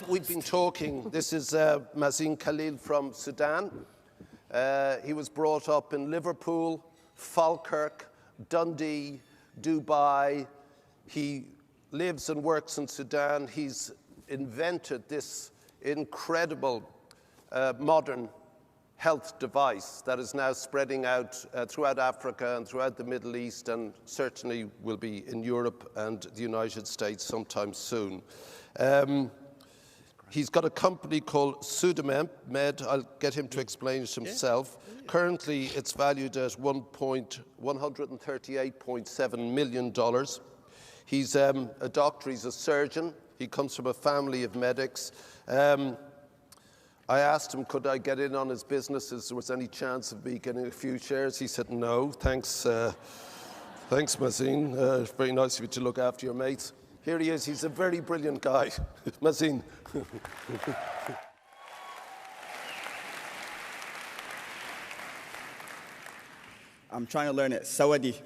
We've been talking. This is Mazin Khalil from Sudan. He was brought up in Liverpool, Falkirk, Dundee, Dubai. He lives and works in Sudan. He's invented this incredible modern health device that is now spreading out throughout Africa and throughout the Middle East, and certainly will be in Europe and the United States sometime soon. He's got a company called Sudame Med. I'll get him to explain it himself. Yeah. Currently, it's valued at $138.7 million. He's a doctor, he's a surgeon. He comes from a family of medics. I asked him, could I get in on his business? If there was any chance of me getting a few shares? He said, no, thanks. Thanks, Mazin. Very nice of you to look after your mates. Here he is. He's a very brilliant guy. Mazin. I'm trying to learn it. Sawadee.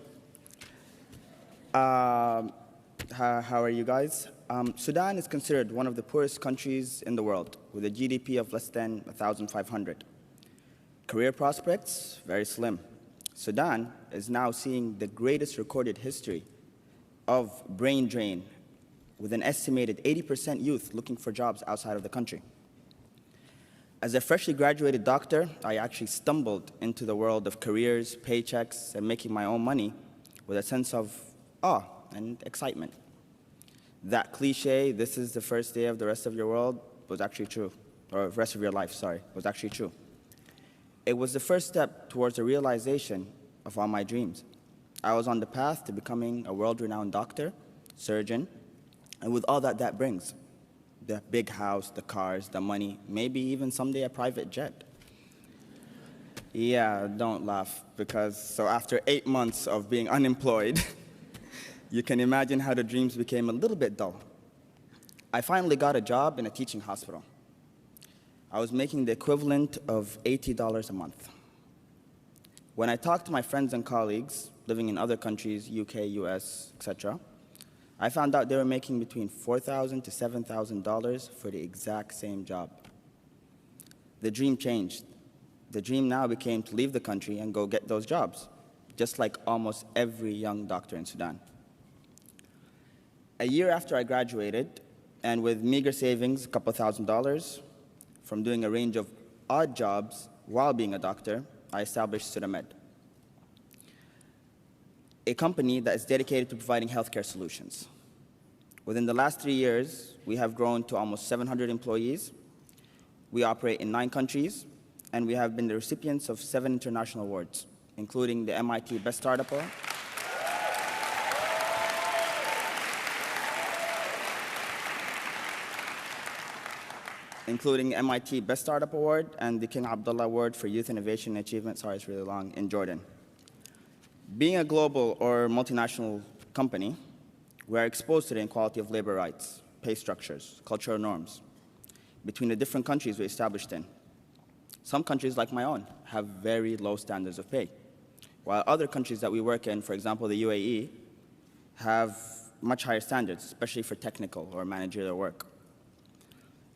How are you guys? Sudan is considered one of the poorest countries in the world, with a GDP of less than 1,500. Career prospects, very slim. Sudan is now seeing the greatest recorded history of brain drain, with an estimated 80% youth looking for jobs outside of the country. As a freshly graduated doctor, I actually stumbled into the world of careers, paychecks, and making my own money with a sense of awe and excitement. That cliche, this is the first day of the rest of your world, was actually true, or rest of your life, sorry, was actually true. It was the first step towards the realization of all my dreams. I was on the path to becoming a world-renowned doctor, surgeon, and with all that that brings, the big house, the cars, the money, maybe even someday a private jet. Yeah, don't laugh, because so after 8 months of being unemployed, you can imagine how the dreams became a little bit dull. I finally got a job in a teaching hospital. I was making the equivalent of $80 a month. When I talked to my friends and colleagues living in other countries, UK, US, etc., I found out they were making between $4,000 to $7,000 for the exact same job. The dream changed. The dream now became to leave the country and go get those jobs, just like almost every young doctor in Sudan. A year after I graduated, and with meager savings, a couple $1,000, from doing a range of odd jobs while being a doctor, I established Sudame Med, a company that is dedicated to providing healthcare solutions. Within the last 3 years, we have grown to almost 700 employees. We operate in 9 countries, and we have been the recipients of 7 international awards, including the MIT Best Startup Award, and the King Abdullah Award for Youth Innovation and Achievement, sorry, it's really long, in Jordan. Being a global or multinational company, we are exposed to the inequality of labor rights, pay structures, cultural norms between the different countries we established in. Some countries, like my own, have very low standards of pay, while other countries that we work in, for example, the UAE, have much higher standards, especially for technical or managerial work.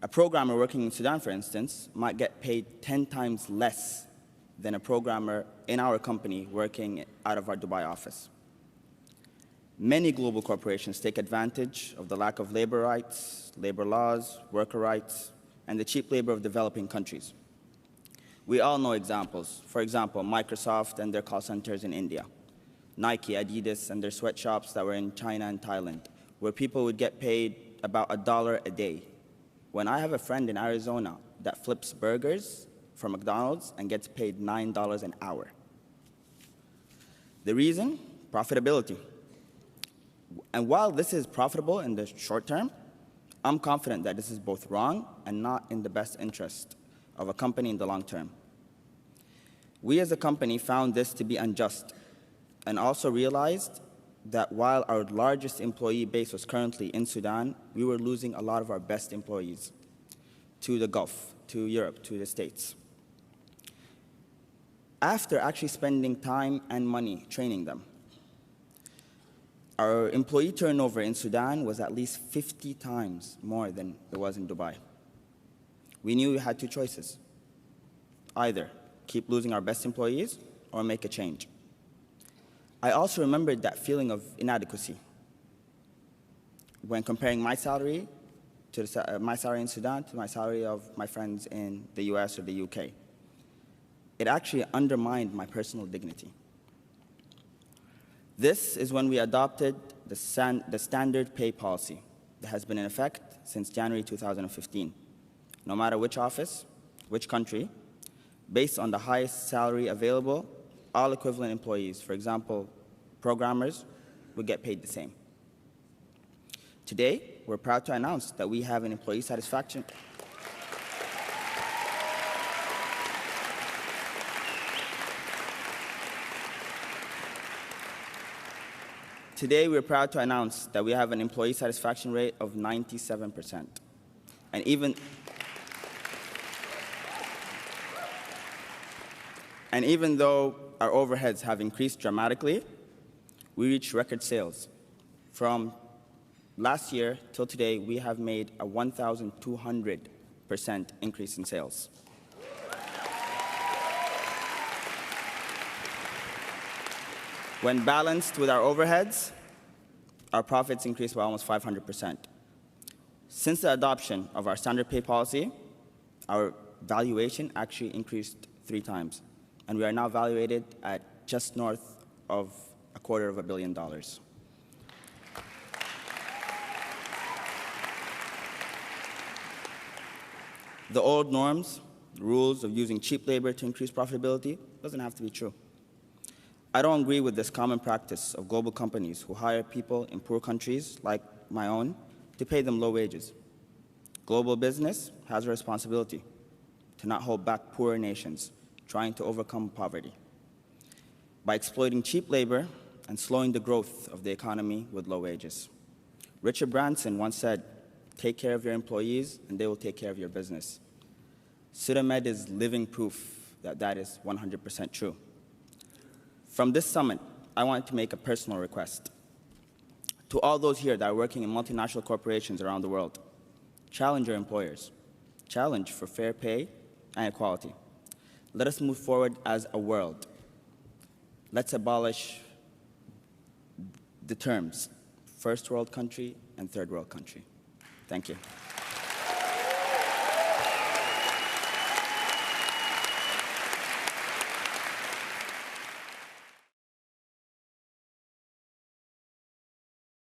A programmer working in Sudan, for instance, might get paid 10 times less than a programmer in our company working out of our Dubai office. Many global corporations take advantage of the lack of labor rights, labor laws, worker rights, and the cheap labor of developing countries. We all know examples. For example, Microsoft and their call centers in India, Nike, Adidas, and their sweatshops that were in China and Thailand, where people would get paid about $1 a day. When I have a friend in Arizona that flips burgers for McDonald's and gets paid $9 an hour. The reason? Profitability. And while this is profitable in the short term, I'm confident that this is both wrong and not in the best interest of a company in the long term. We as a company found this to be unjust, and also realized that while our largest employee base was currently in Sudan, we were losing a lot of our best employees to the Gulf, to Europe, to the States. After actually spending time and money training them, Our employee turnover in Sudan was at least 50 times more than it was in Dubai. We knew we had two choices. Either keep losing our best employees or make a change. I also remembered that feeling of inadequacy when comparing my salary my salary in Sudan to my salary of my friends in the US or the UK. It actually undermined my personal dignity. This is when we adopted the standard pay policy that has been in effect since January 2015. No matter which office, which country, based on the highest salary available, all equivalent employees, for example, programmers, would get paid the same. Today, we're proud to announce that we have an employee satisfaction. Today, we're proud to announce that we have an employee satisfaction rate of 97%. And even though our overheads have increased dramatically, we reached record sales. From last year till today, we have made a 1,200% increase in sales. When balanced with our overheads, our profits increased by almost 500%. Since the adoption of our standard pay policy, our valuation actually increased 3 times, and we are now valuated at just north of $250 million. The old norms, rules of using cheap labor to increase profitability, doesn't have to be true. I don't agree with this common practice of global companies who hire people in poor countries like my own to pay them low wages. Global business has a responsibility to not hold back poorer nations trying to overcome poverty by exploiting cheap labor and slowing the growth of the economy with low wages. Richard Branson once said, "Take care of your employees and they will take care of your business." SudaMed is living proof that that is 100% true. From this summit, I wanted to make a personal request. To all those here that are working in multinational corporations around the world, challenge your employers. Challenge for fair pay and equality. Let us move forward as a world. Let's abolish the terms first world country and third world country. Thank you.